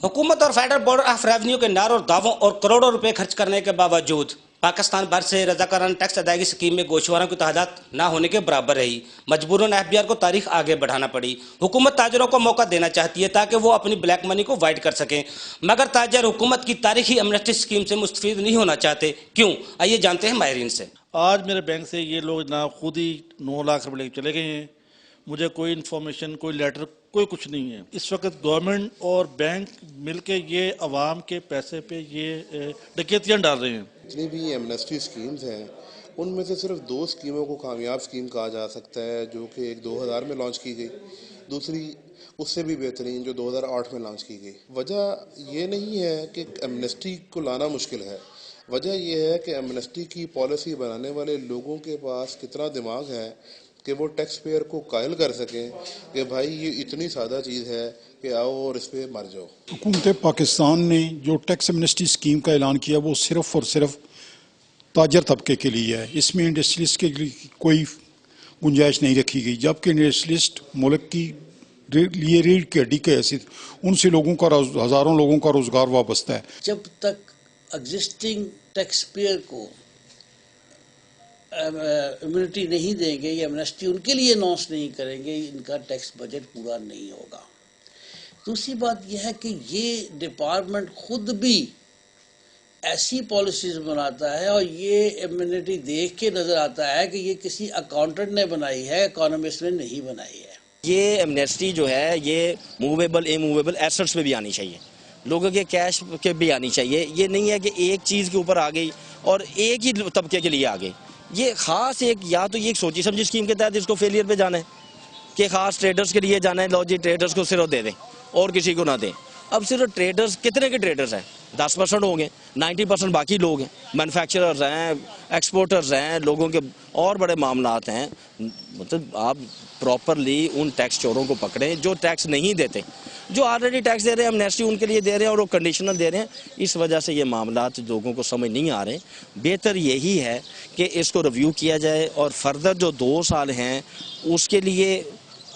हुकूमत और federal board of revenue के नारों और दावों और करोड़ों रुपए खर्च करने के बावजूद पाकिस्तान भर से रजाकाराना टैक्स अदायगी स्कीम में गोशवारों की तादाद ना होने के बराबर रही। मजबूरन एफबीआर को तारीख आगे बढ़ाना पड़ी। हुकूमत ताजरों को मौका देना चाहती है ताकि वो अपनी ब्लैक मनी को वाइट कर सकें, मगर ताजर हुकूमत की तारीखी एमनेस्टी स्कीम से मुस्तफीद नहीं होना चाहते। क्यों, आइए जानते हैं माहिरीन से। आज मेरे बैंक से ये लोग ना खुद ही 9 लाख रुपए लेके चले गए हैं। मुझे कोई इन्फॉर्मेशन, कोई लेटर, कोई कुछ नहीं है। इस वक्त गवर्नमेंट और बैंक मिलके ये अवाम के पैसे पे ये डकैतियाँ डाल रहे हैं। जितनी भी एमनेस्टी स्कीम्स हैं उनमें से सिर्फ 2 स्कीमों को कामयाब स्कीम कहा जा सकता है, जो कि एक 2000 में लॉन्च की गई, दूसरी उससे भी बेहतरीन जो 2008 में लॉन्च की गई। वजह ये नहीं है कि एमनेस्टी को लाना मुश्किल है, वजह यह है कि एमनेस्टी की पॉलिसी बनाने वाले लोगों के पास कितना दिमाग है कि वो टैक्स पेयर को कायल कर सकें कि भाई ये इतनी सादा चीज़ है कि आओ और इस पे मर जाओ। हुकूमत पाकिस्तान ने जो टैक्स एमनेस्टी स्कीम का ऐलान किया वो सिर्फ और सिर्फ ताजर तबके के लिए है। इसमें इंडस्ट्रियलिस्ट के लिए कोई गुंजाइश नहीं रखी गई, जबकि इंडस्ट्रियलिस्ट मुल्क की लिए रीढ़ की हड्डी के हैसियत उनसे लोगों का हज़ारों लोगों का रोज़गार वाबस्ता है। जब तक एग्जिस्टिंग टैक्स पेयर को इम्यूनिटी नहीं देंगे या एमनेस्टी उनके लिए अनाउंस नहीं करेंगे, इनका टैक्स बजट पूरा नहीं होगा। दूसरी बात यह है कि ये डिपार्टमेंट खुद भी ऐसी पॉलिसीज बनाता है और ये इम्यूनिटी देख के नजर आता है कि ये किसी अकाउंटेंट ने बनाई है, इकोनॉमिस्ट ने नहीं बनाई है। ये एमनेस्टी जो है ये मूवेबल इमूवेबल एसेट्स पे भी आनी चाहिए, लोगों के कैश के भी आनी चाहिए। ये नहीं है कि एक चीज़ के ऊपर आ गई और एक ही तबके के लिए आ गई। ये खास एक या तो ये एक सोची समझी स्कीम के तहत इसको फेलियर पे जाना है कि खास ट्रेडर्स के लिए जाना है, लो जी ट्रेडर्स को सिर्फ दे दें और किसी को ना दें। अब सिर्फ ट्रेडर्स, कितने के ट्रेडर्स हैं? 10% होंगे, 90% बाकी लोग हैं, मैन्युफैक्चरर्स हैं, एक्सपोर्टर्स हैं, लोगों के और बड़े मामलात हैं। मतलब आप प्रॉपरली उन टैक्स चोरों को पकड़ें जो टैक्स नहीं देते, जो ऑलरेडी टैक्स दे रहे हैं, एमनेस्टी उनके लिए दे रहे हैं और वो कंडीशनल दे रहे हैं। इस वजह से ये मामलात लोगों को समझ नहीं आ रहे। बेहतर यही है कि इसको रिव्यू किया जाए और फर्दर जो 2 साल हैं उसके लिए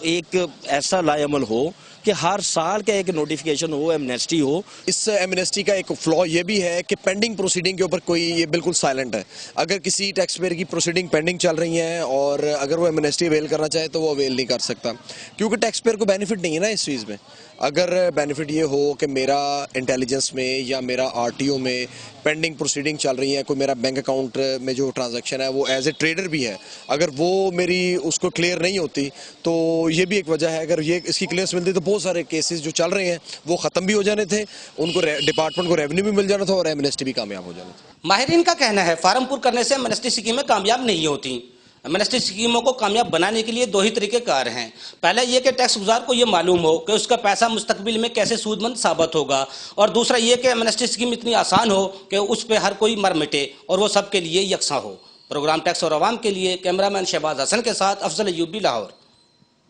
एक ऐसा लाएअमल हो कि हर साल का एक नोटिफिकेशन हो, एमनेस्टी हो। इस एमनेस्टी का एक फ्लॉ ये भी है कि पेंडिंग प्रोसीडिंग के ऊपर कोई ये बिल्कुल साइलेंट है। अगर किसी टैक्स पेयर की प्रोसीडिंग पेंडिंग चल रही है और अगर वो एमनेस्टी अवेल करना चाहे तो वो अवेल नहीं कर सकता, क्योंकि टैक्स पेयर को बेनिफिट नहीं है ना इस चीज़ में। अगर बेनिफिट ये हो कि मेरा इंटेलिजेंस में या मेरा आरटीओ में पेंडिंग प्रोसीडिंग चल रही है, कोई मेरा बैंक अकाउंट में जो ट्रांजैक्शन है वो एज ए ट्रेडर भी है, अगर वो मेरी उसको क्लियर नहीं होती तो ये भी एक वजह है। अगर ये इसकी क्लियरेंस मिलती तो बहुत सारे केसेस जो चल रहे हैं वो ख़त्म भी हो जाने थे, उनको डिपार्टमेंट को रेवेन्यू भी मिल जाना था और एमनेस्टी भी कामयाब हो जाना था। माहिरीन का कहना है फार्म पुर करने से एमनेस्टी स्कीमें कामयाब नहीं होती। एमनेस्टी स्कीमों को कामयाब बनाने के लिए 2 ही तरीके कार हैं। पहला ये कि टैक्स गुजार को ये मालूम हो कि उसका पैसा मुस्तकबिल में कैसे सूदमंद साबित होगा, और दूसरा ये कि एमनेस्टी स्कीम इतनी आसान हो कि उस पर हर कोई मर मिटे और वो सबके लिए यकसा हो। प्रोग्राम टैक्स और आवाम के लिए कैमरामैन शहबाज हसन के साथ अफजल अयूबी, लाहौर।